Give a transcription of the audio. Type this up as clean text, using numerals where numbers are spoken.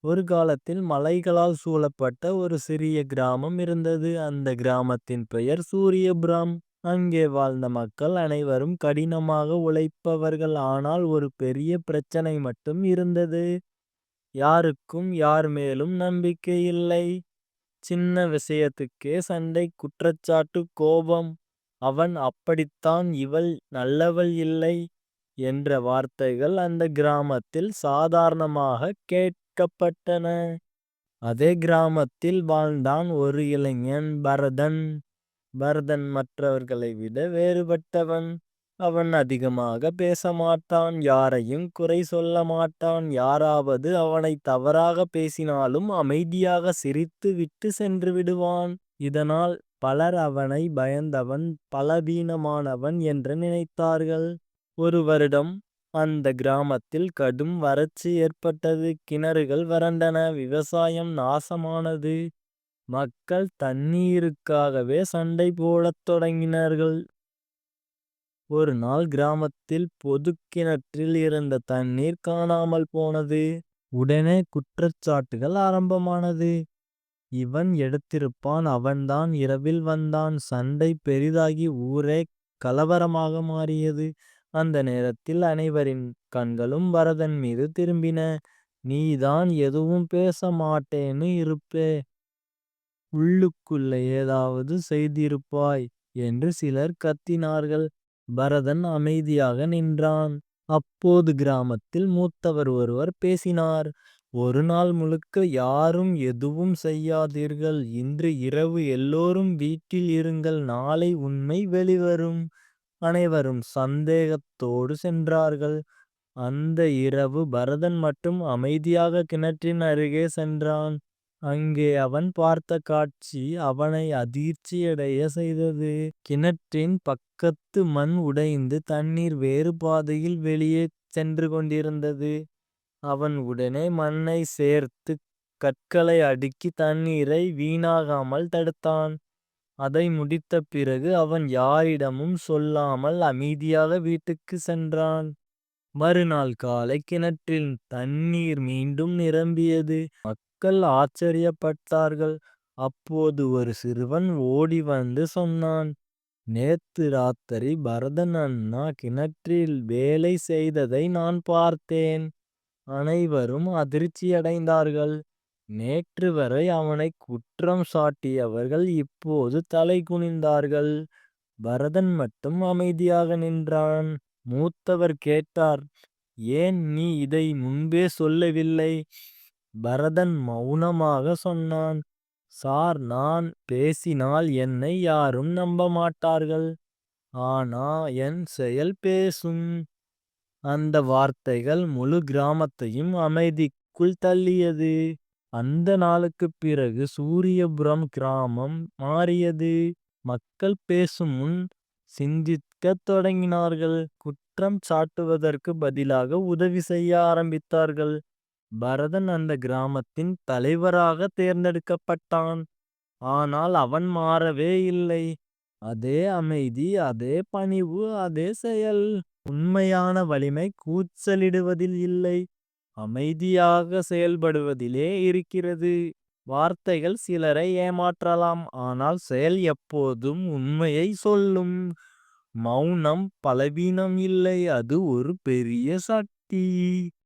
ஒரு காலத்தில் மலைகளால் சூழப்பட்ட ஒரு சிறிய கிராமம் இருந்தது. அந்த கிராமத்தின் பெயர் சூரியபுரம். அங்கே வாழ்ந்த மக்கள் அனைவரும் கடினமாக உழைப்பவர்கள். ஆனால் ஒரு பெரிய பிரச்சனை மட்டும் இருந்தது. யாருக்கும் யார் மேலும் நம்பிக்கை இல்லை. சின்ன விஷயத்துக்கே சண்டை, குற்றச்சாட்டு, கோபம். அவன் அப்படித்தான், இவள் நல்லவள் இல்லை என்ற வார்த்தைகள் அந்த கிராமத்தில் சாதாரணமாக கேட்கப்பட்டன. அதே கிராமத்தில் வாழ்ந்தான் ஒரு இளைஞன், பரதன். பரதன் மற்றவர்களை விட வேறுபட்டவன். அவன் அதிகமாக பேச மாட்டான், யாரையும் குறை சொல்ல மாட்டான். யாராவது அவனை தவறாக பேசினாலும் அமைதியாக சிரித்து விட்டு சென்று விடுவான். இதனால் பலர் அவனை பயந்தவன், பலவீனமானவன் என்று நினைத்தார்கள். ஒரு வருடம் அந்த கிராமத்தில் கடும் வறட்சி ஏற்பட்டது. கிணறுகள் வறண்டன, விவசாயம் நாசமானது. மக்கள் தண்ணீருக்காகவே சண்டை போடத் தொடங்கினார்கள். ஒரு நாள் கிராமத்தில் பொது கிணற்றில் இருந்த தண்ணீர் காணாமல் போனது. உடனே குற்றச்சாட்டுகள் ஆரம்பமானது. இவன் எடுத்திருப்பான், அவன்தான் இரவில் வந்தான். சண்டை பெரிதாகி ஊரே கலவரமாக மாறியது. அந்த நேரத்தில் அனைவரின் கண்களும் பரதன் மீது திரும்பின. நீதான் எதுவும் பேச மாட்டேன்னு இருப்பே, உள்ளுக்குள்ள ஏதாவது செய்திருப்பாய் என்று சிலர் கத்தினார்கள். பரதன் அமைதியாக நின்றான். அப்போது கிராமத்தில் மூத்தவர் ஒருவர் பேசினார். ஒரு நாள் முழுக்க யாரும் எதுவும் செய்யாதீர்கள். இன்று இரவு எல்லோரும் வீட்டில் இருங்கள், நாளை உண்மை வெளிவரும். அனைவரும் சந்தேகத்தோடு சென்றார்கள். அந்த இரவு பரதன் மட்டும் அமைதியாக கிணற்றின் அருகே சென்றான். அங்கே அவன் பார்த்த காட்சி அவனை அதிர்ச்சியடைய செய்தது. கிணற்றின் பக்கத்து மண் உடைந்து தண்ணீர் வேறு பாதையில் வெளியே சென்று கொண்டிருந்தது. அவன் உடனே மண்ணை சேர்த்து கற்களை அடுக்கி தண்ணீரை வீணாகாமல் தடுத்தான். அதை முடித்த பிறகு அவன் யாரிடமும் சொல்லாமல் அமைதியாக வீட்டுக்கு சென்றான். மறுநாள் காலை கிணற்றில் தண்ணீர் மீண்டும் நிரம்பியது. மக்கள் ஆச்சரியப்பட்டார்கள். அப்போது ஒரு சிறுவன் ஓடி வந்து சொன்னான், நேத்து ராத்திரி பரதன் அண்ணா கிணற்றில் வேலை செய்ததை நான் பார்த்தேன். அனைவரும் அதிர்ச்சியடைந்தார்கள். நேற்று வரை அவனை குற்றம் சாட்டியவர்கள் இப்போது தலை குனிந்தார்கள். பரதன் மட்டும் அமைதியாக நின்றான். மூத்தவர் கேட்டார், ஏன் நீ இதை முன்பே சொல்லவில்லை? பரதன் மௌனமாக சொன்னான், சார், நான் பேசினால் என்னை யாரும் நம்ப மாட்டார்கள். ஆனா என் செயல் பேசும். அந்த வார்த்தைகள் முழு கிராமத்தையும் அமைதிக்குள் தள்ளியது. அந்த நாளுக்குப் பிறகு சூரியபுரம் கிராமம் மாறியது. மக்கள் பேசும் முன் சிந்திக்கத் தொடங்கினார்கள். குற்றம் சாட்டுவதற்கு பதிலாக உதவி செய்ய ஆரம்பித்தார்கள். பரதன் அந்த கிராமத்தின் தலைவராக தேர்ந்தெடுக்கப்பட்டான். ஆனால் அவன் மாறவே இல்லை. அதே அமைதி, அதே பணிவு, அதே செயல். உண்மையான வலிமை கூச்சலிடுவதில் இல்லை, அமைதியாக செயல்படுவதிலே இருக்கிறது. வார்த்தைகள் சிலரை ஏமாற்றலாம், ஆனால் செயல் எப்போதும் உண்மையை சொல்லும். மௌனம் பலவீனம் இல்லை, அது ஒரு பெரிய சக்தி.